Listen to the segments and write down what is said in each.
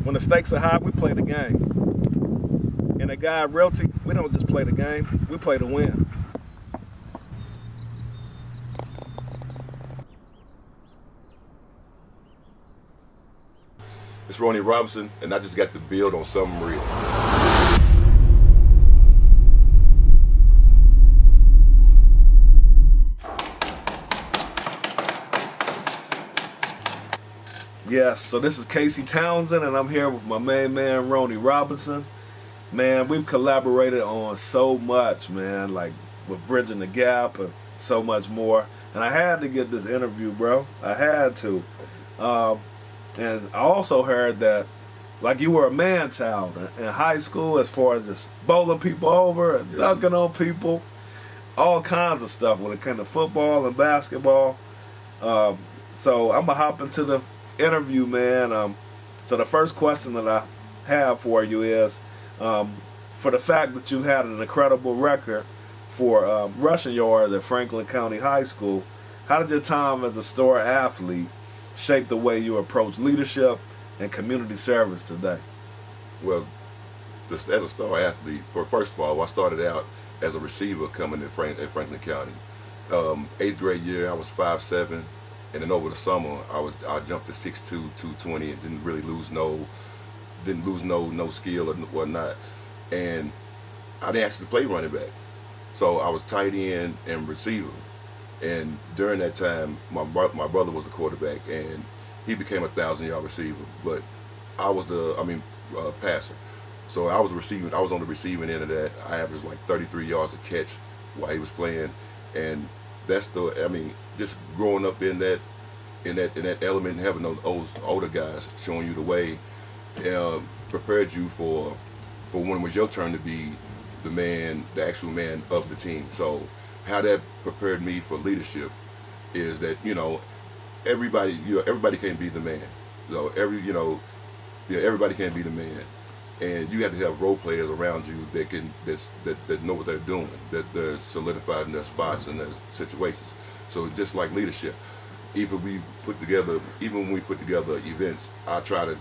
When the stakes are high, we play the game. In a guy realty, we don't just play the game, we play to win. It's Roni Robinson, and I just got to build on something real. Yes, so this is Casey Townsend, and I'm here with my main man, Roni Robinson. Man, we've collaborated on so much, man, like with Bridging the Gap and so much more. And I had to get this interview, bro. I had to. And I also heard that, like, you were a man child in high school as far as just bowling people over and dunking on people, all kinds of stuff when it came to football and basketball. So I'm going to hop into the interview, man. So the first question that I have for you is, for the fact that you had an incredible record for rushing yards at Franklin County High School, how did your time as a star athlete shape the way you approach leadership and community service today? Well, as a star athlete, first of all, I started out as a receiver coming in Franklin County. 8th grade year, I was 5'7", and then over the summer, I jumped to 6'2", 220, and didn't really lose no skill or whatnot. And I didn't actually play running back, so I was tight end and receiver. And during that time, my brother was a quarterback, and he became a 1,000-yard receiver. But I was passer. So I was receiving. I was on the receiving end of that. I averaged like 33 yards a catch while he was playing, and that's just growing up in that element, and having those older guys showing you the way, prepared you for when it was your turn to be the actual man of the team. So how that prepared me for leadership is that, everybody can't be the man. So everybody can't be the man, and you have to have role players around you that know what they're doing, that they're solidified in their spots and their situations. So just like leadership, even when we put together events, I try to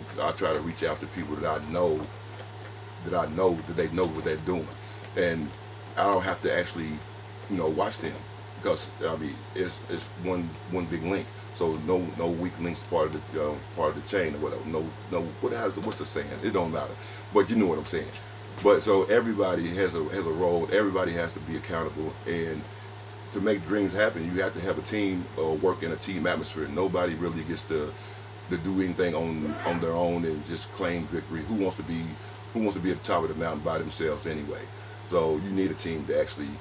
reach out to people that I know that they know what they're doing, and I don't have to actually watch them, because it's one big link. So no weak links part of the chain or whatever. What's the saying? It don't matter, but you know what I'm saying. But so everybody has a role. Everybody has to be accountable, and to make dreams happen, you have to have a team or work in a team atmosphere. Nobody really gets to do anything on their own and just claim victory. Who wants to be at the top of the mountain by themselves anyway? So you need a team to actually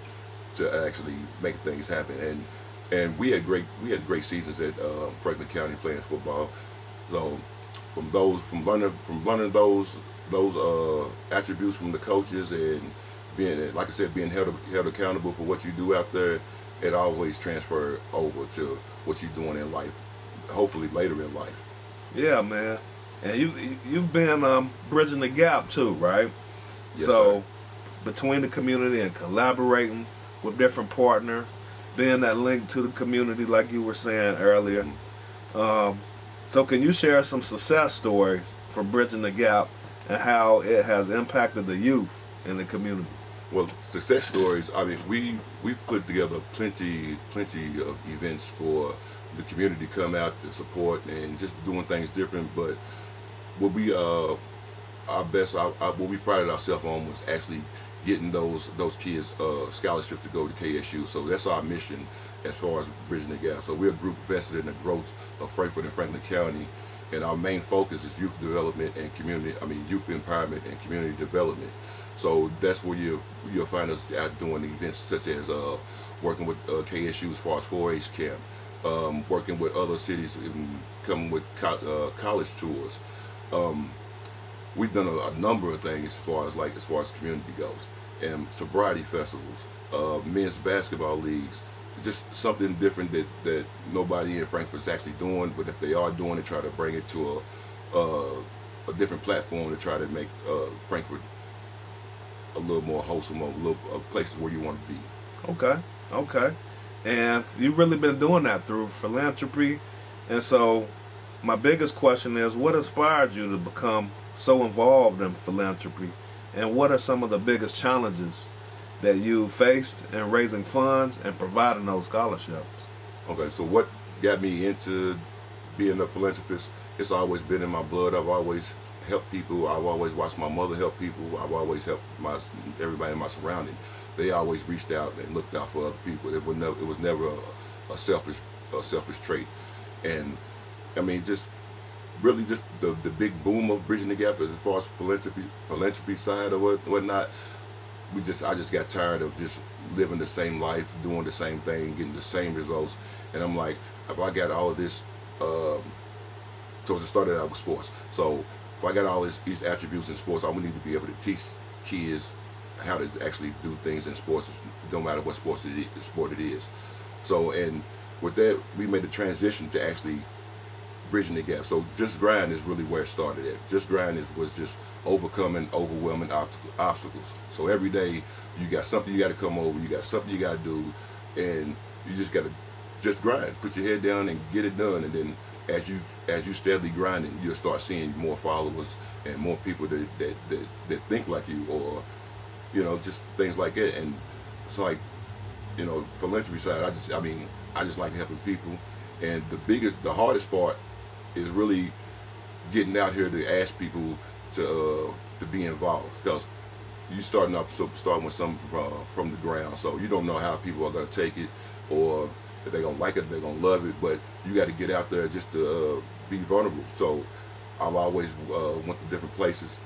make things happen. And we had great seasons at Franklin County playing football. So from learning those attributes from the coaches, and being, like I said, being held accountable for what you do out there, it always transferred over to what you're doing in life, hopefully later in life. Yeah, man. And you've been bridging the gap too, right? Yes, so sir. Between the community and collaborating with different partners, being that link to the community, like you were saying earlier. So can you share some success stories from Bridging the Gap and how it has impacted the youth in the community? Well, success stories, we put together plenty of events for the community to come out to support and just doing things different. But what we what we prided ourselves on was actually getting those kids scholarships to go to KSU. So that's our mission as far as Bridging the Gap. So we're a group invested in the growth of Frankfort and Franklin County, and our main focus is youth development and youth empowerment and community development. So that's where you'll find us out doing events such as working with KSU as far as 4-H camp, working with other cities and coming with college tours. We've done a number of things as far as community goes, and sobriety festivals, men's basketball leagues, just something different that nobody in Frankfort is actually doing. But if they are doing it, try to bring it to a different platform to try to make Frankfort a little more wholesome, a place where you want to be. Okay. And you've really been doing that through philanthropy, and so my biggest question is, what inspired you to become so involved in philanthropy, and what are some of the biggest challenges that you faced in raising funds and providing those scholarships? Okay, so what got me into being a philanthropist? It's always been in my blood. I've always helped people. I've always watched my mother help people. I've always helped everybody in my surrounding. They always reached out and looked out for other people. It was never a selfish trait. And I mean, just really just the big boom of bridging the gap as far as philanthropy side or whatnot. I just got tired of just living the same life, doing the same thing, getting the same results. And I'm like, if I got all of this, so it started out with sports. So if I got all these attributes in sports, I would need to be able to teach kids how to actually do things in sports, no matter what sport it is. So, and with that, we made the transition to actually bridging the gap. So Just Grind is really where it started at. Just Grind was just overcoming overwhelming obstacles. So every day you got something you got to come over, you got something you got to do, and you just got to just grind. Put your head down and get it done. And then as you steadily grinding, you'll start seeing more followers and more people that think like you, or just things like that. And it's like, philanthropy side, I just like helping people. And the hardest part is really getting out here to ask people to be involved, because you starting with something from the ground, so you don't know how people are going to take it, or if they're going to like it, if they're going to love it. But you got to get out there just to be vulnerable. So I've always went to different places,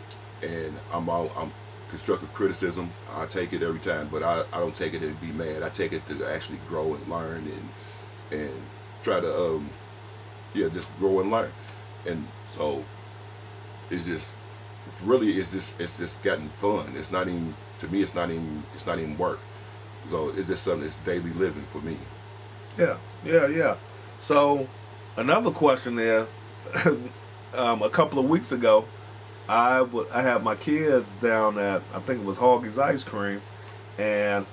and I'm constructive criticism, I take it every time, but I don't take it and be mad. I take it to actually grow and learn and try to just grow and learn. And so it's just gotten fun. It's not even, to me, it's not even work. So it's just something that's daily living for me. Yeah. So another question is, a couple of weeks ago, I had my kids down at, I think it was Hoggy's Ice Cream, and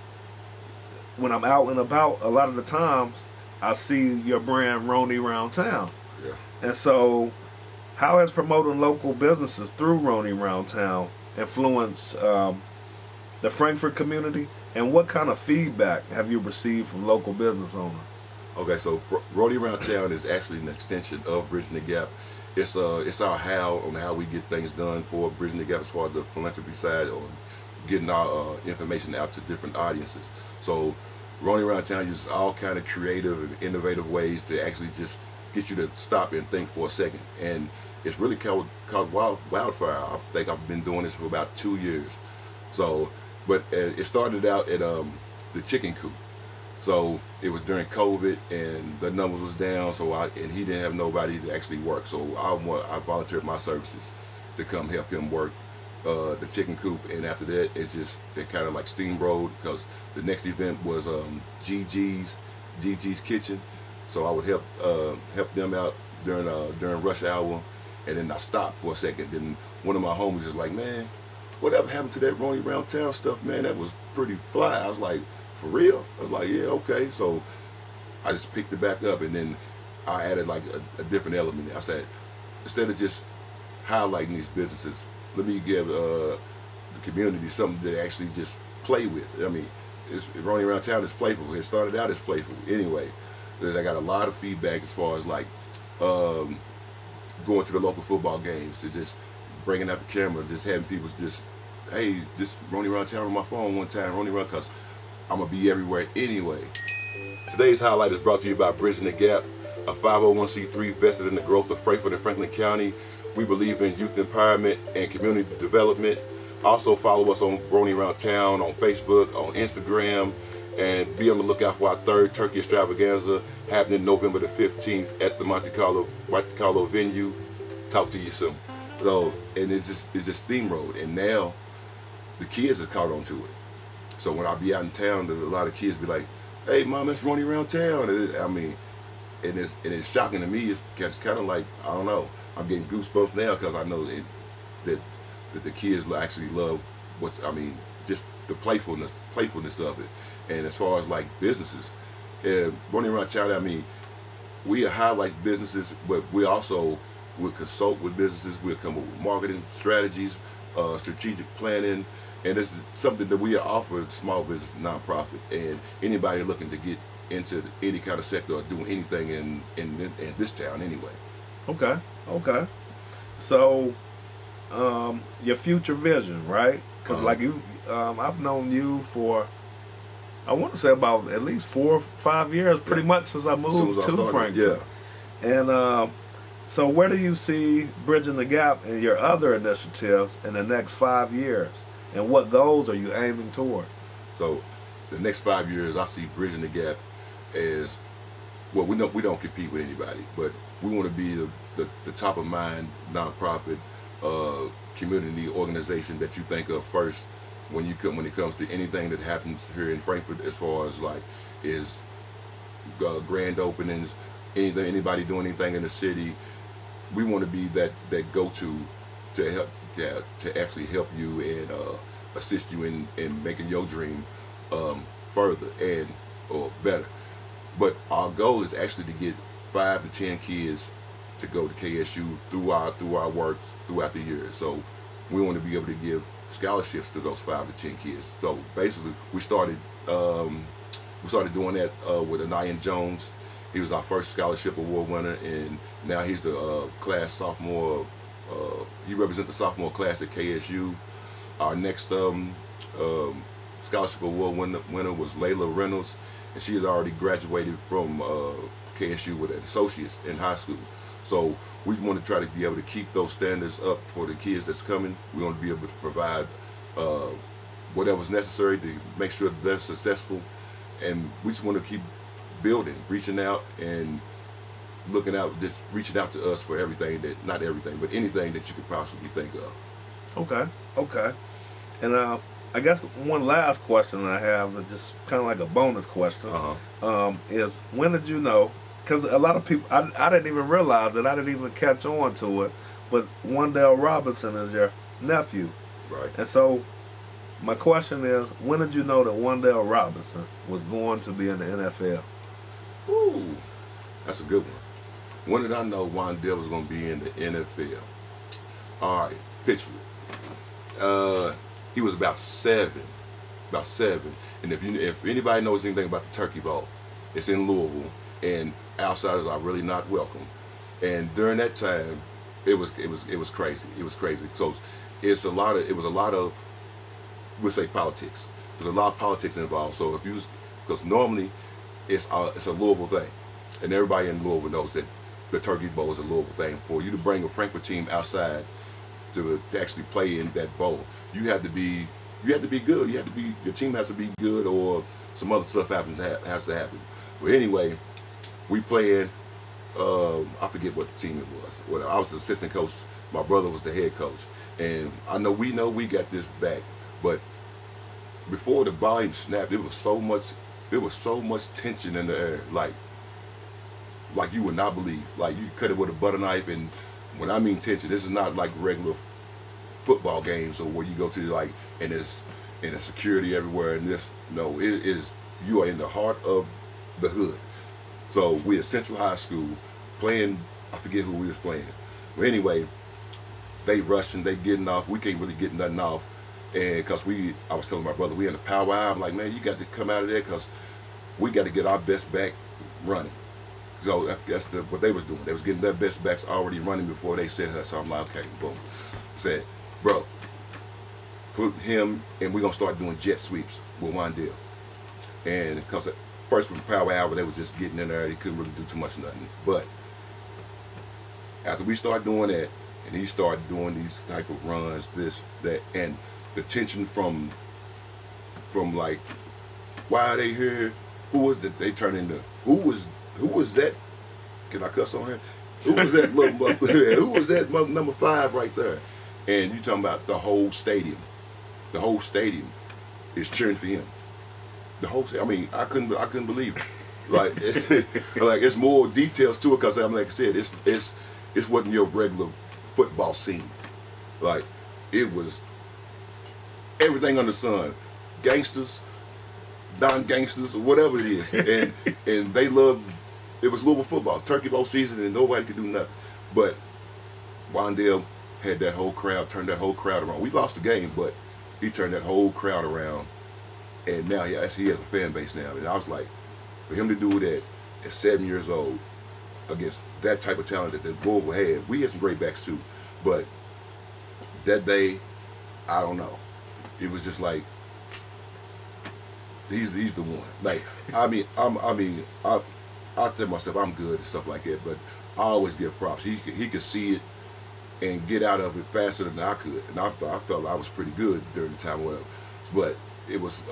when I'm out and about, a lot of the times I see your brand Roni Round Town. Yeah. And so, how has promoting local businesses through Roni Round Town influenced the Frankfurt community, and what kind of feedback have you received from local business owners? Okay, so Roni Round Town is actually an extension of Bridging the Gap. It's our how on how we get things done for Bridging the Gap as far as the philanthropy side, or getting our information out to different audiences. So Roni Round Town uses all kind of creative and innovative ways to actually just get you to stop and think for a second. And it's really called wildfire. I think I've been doing this for about 2 years. So, but it started out at the chicken coop. So it was during COVID, and the numbers was down. So and he didn't have nobody to actually work. So I volunteered my services to come help him work the chicken coop. And after that, it kind of like steamrolled, because the next event was Gigi's Kitchen. So I would help them out during rush hour, and then I stopped for a second. Then one of my homies was like, "Man, whatever happened to that Roni Round Town stuff, man? That was pretty fly." I was like, "For real?" I was like, "Yeah, okay." So I just picked it back up, and then I added like a different element. I said, instead of just highlighting these businesses, let me give the community something to actually just play with. I mean, Roni Round Town is playful. It started out as playful. Anyway, I got a lot of feedback as far as like going to the local football games, to just bringing out the camera, just having people just, hey, just Roni Round Town on my phone one time, Roni Round, because I'm going to be everywhere anyway. Today's highlight is brought to you by Bridging the Gap, a 501c3 vested in the growth of Frankfurt and Franklin County. We believe in youth empowerment and community development. Also follow us on Roni Round Town on Facebook, on Instagram, and be on the lookout for our third Turkey Extravaganza happening November the 15th at the Monte Carlo venue. Talk to you soon. So, and it's just steamrolled, and now the kids have caught on to it. So when I be out in town, a lot of kids be like, "Hey, Mom, it's Roni Round Town." And it's shocking to me. It's kind of like, I don't know, I'm getting goosebumps now, because I know that the kids actually love just the playfulness of it. And as far as like businesses, Roni Round Town, we highlight businesses, but we also will consult with businesses. We'll come up with marketing strategies, strategic planning, and this is something that we offer small business nonprofit and anybody looking to get into any kind of sector or do anything in this town anyway. Okay. Okay. So, your future vision, right? Because like you, I've known you for, I want to say about at least 4 or 5 years, pretty much since I moved to Frankfurt. Yeah. And so, where do you see bridging the gap in your other initiatives in the next 5 years, and what goals are you aiming towards? So, the next 5 years, I see bridging the gap as, well, we don't compete with anybody, but we want to be the top of mind nonprofit community organization that you think of first when it comes to anything that happens here in Frankfurt, as far as like is grand openings, anybody doing anything in the city. We want to be that go-to to help to actually help you and assist you in making your dream further and or better. But our goal is actually to get 5 to 10 kids to go to KSU through our work throughout the year. So we want to be able to give scholarships to those 5 to 10 kids. So basically, we started doing that with Anian Jones. He was our first scholarship award winner, and now he's the class sophomore. He represents the sophomore class at KSU. Our next scholarship award winner was Layla Reynolds, and she has already graduated from KSU with an associate's in high school. So we want to try to be able to keep those standards up for the kids that's coming. We want to be able to provide whatever's necessary to make sure that they're successful, and we just want to keep building, reaching out and reaching out to us for everything not everything, but anything that you could possibly think of. Okay. And I guess one last question I have, that's just kind of like a bonus question, is when did you know? Because a lot of people, I didn't even realize it. I didn't even catch on to it. But Roni Robinson is your nephew. Right. And so my question is, when did you know that Roni Robinson was going to be in the NFL? Ooh, that's a good one. When did I know Roni was going to be in the NFL? All right, picture it. He was about seven. And if anybody knows anything about the Turkey Bowl, it's in Louisville, and outsiders are really not welcome. And during that time, it was crazy. It was crazy. So it was a lot of we'll say politics. There's a lot of politics involved. So because normally it's a Louisville thing, and everybody in Louisville knows that the Turkey Bowl is a Louisville thing. For you to bring a Frankfurt team outside to actually play in that bowl, you have to be good. Your team has to be good, or some other stuff has to happen. But anyway, we played. I forget what team it was. Well, I was the assistant coach. My brother was the head coach, and we know we got this back. But before the volume snapped, there was so much tension in the air, like you would not believe. Like you cut it with a butter knife, and when I mean tension, this is not like regular football games or where you go to like and there's security everywhere. And it is, you are in the heart of the hood. So we at Central High School playing, I forget who we was playing. But anyway, they rushing, they getting off. We can't really get nothing off. And because I was telling my brother, we in the power hour. I'm like, man, you got to come out of there because we got to get our best back running. So that's what they was doing. They was getting their best backs already running before they said her. So I'm like, okay, boom. Said, bro, put him, and we're going to start doing jet sweeps with Roni. And because first with the power hour, they was just getting in there. They couldn't really do too much nothing. But after we started doing that, and he started doing these type of runs, this, that, and the tension from like, why are they here? Who was that? They turned into, who was that? Can I cuss on here? Who was that little who was that number 5 right there? And you talking about the whole stadium. The whole stadium is cheering for him. The whole, I mean, I couldn't believe it. Like, like it's more details to it because, like I said, it wasn't your regular football scene. Like, it was everything under the sun, gangsters, non-gangsters, or whatever it is, and they love it was Louisville football, Turkey Bowl season, and nobody could do nothing. But Wandale had that whole crowd, turned that whole crowd around. We lost the game, but he turned that whole crowd around, and now he has a fan base now. And I was like, for him to do that at 7 years old against that type of talent that Louisville had, we had some great backs too, but that day, I don't know. It was just like, he's the one. Like, I tell myself I'm good and stuff like that, but I always give props. He could see it and get out of it faster than I could, and I felt I was pretty good during the time. Whatever, but it was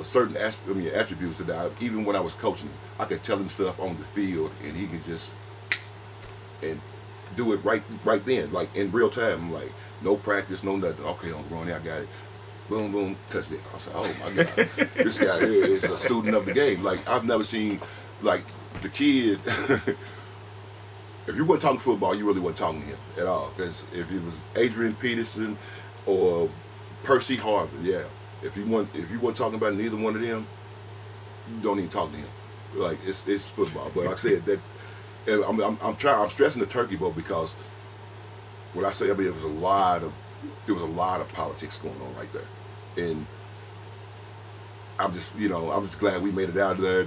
certain attributes that even when I was coaching him, I could tell him stuff on the field, and he could just and do it right then, like in real time. I'm like, no practice, no nothing. Okay, Uncle Roni, I got it. Boom, boom, touchdown. I was like, oh my God, this guy here is a student of the game. Like, I've never seen, like, the kid. If you weren't talking football, you really weren't talking to him at all. Because if it was Adrian Peterson or Percy Harvin, yeah. If you weren't talking about neither one of them, you don't even talk to him. Like, it's football. But like I said, that I'm stressing the Turkey Bowl because when I say, there was a lot of politics going on right there, and I'm just glad we made it out of there,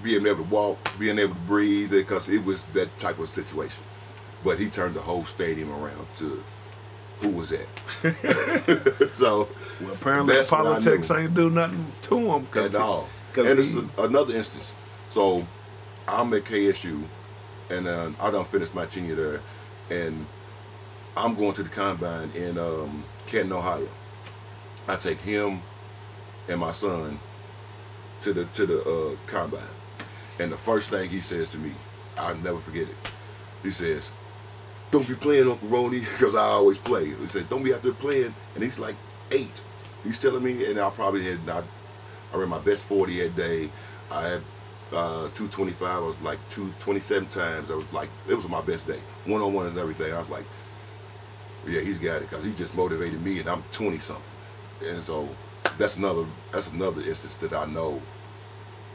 being able to walk, being able to breathe, because it was that type of situation. But he turned the whole stadium around to who was that. So well, apparently the politics ain't do nothing to him at all. And it's another instance. So I'm at KSU, and I done finished my tenure there, and I'm going to the combine in Canton, Ohio. I take him and my son to the combine, and the first thing he says to me, I'll never forget it. He says, "Don't be playing, Uncle Roni," because I always play. He said, "Don't be out there playing," and he's like 8. He's telling me, and I ran my best 40 that day. I had 225. I was like 227 times. I was like, it was my best day. One-on-one and everything. I was like, yeah, he's got it, because he just motivated me, and I'm 20 something. And so that's another instance that I know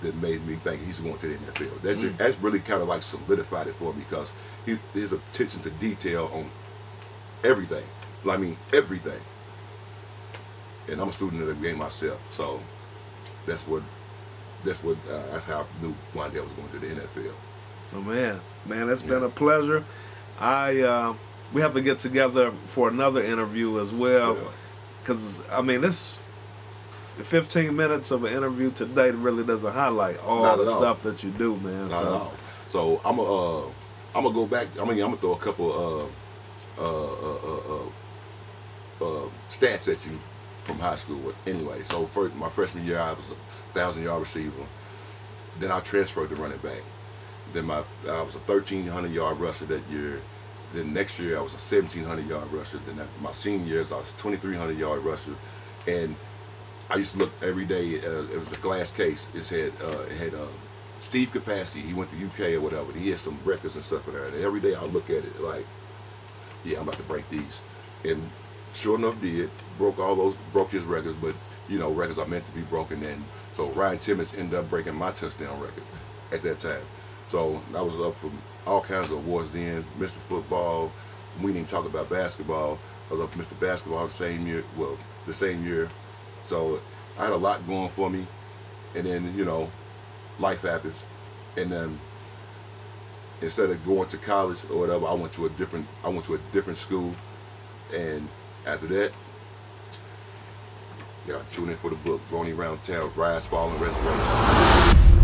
that made me think he's going to the NFL. That's really kind of like solidified it for me, because his attention to detail on everything. I mean, everything. And I'm a student of the game myself, so that's how I knew Wandale was going to the NFL. Oh man, it's been a pleasure. We have to get together for another interview as well, because this 15 minutes of an interview today really doesn't highlight all the stuff that you do, man. Not at all. So I'm gonna go back. I'm gonna throw a couple stats at you from high school. Anyway, so for my freshman year, I was a 1,000-yard receiver. Then I transferred to running back. Then I was a 1,300-yard rusher that year. Then next year I was a 1,700-yard rusher. Then my senior years I was a 2,300-yard rusher. And I used to look every day. It was a glass case. It had Steve Capacity. He went to UK or whatever. He had some records and stuff in there. And every day I look at it like, yeah, I'm about to break these. And sure enough, broke his records. But records are meant to be broken. And so Ryan Timmons ended up breaking my touchdown record at that time. So I was up for all kinds of awards then. Mr. Football. We didn't talk about basketball. I was up for Mr. Basketball the same year. So I had a lot going for me. And then, life happens. And then instead of going to college or whatever, I went to a different school. And after that, tune in for the book, Roni Round Town, Rise, Fall, and Resurrection.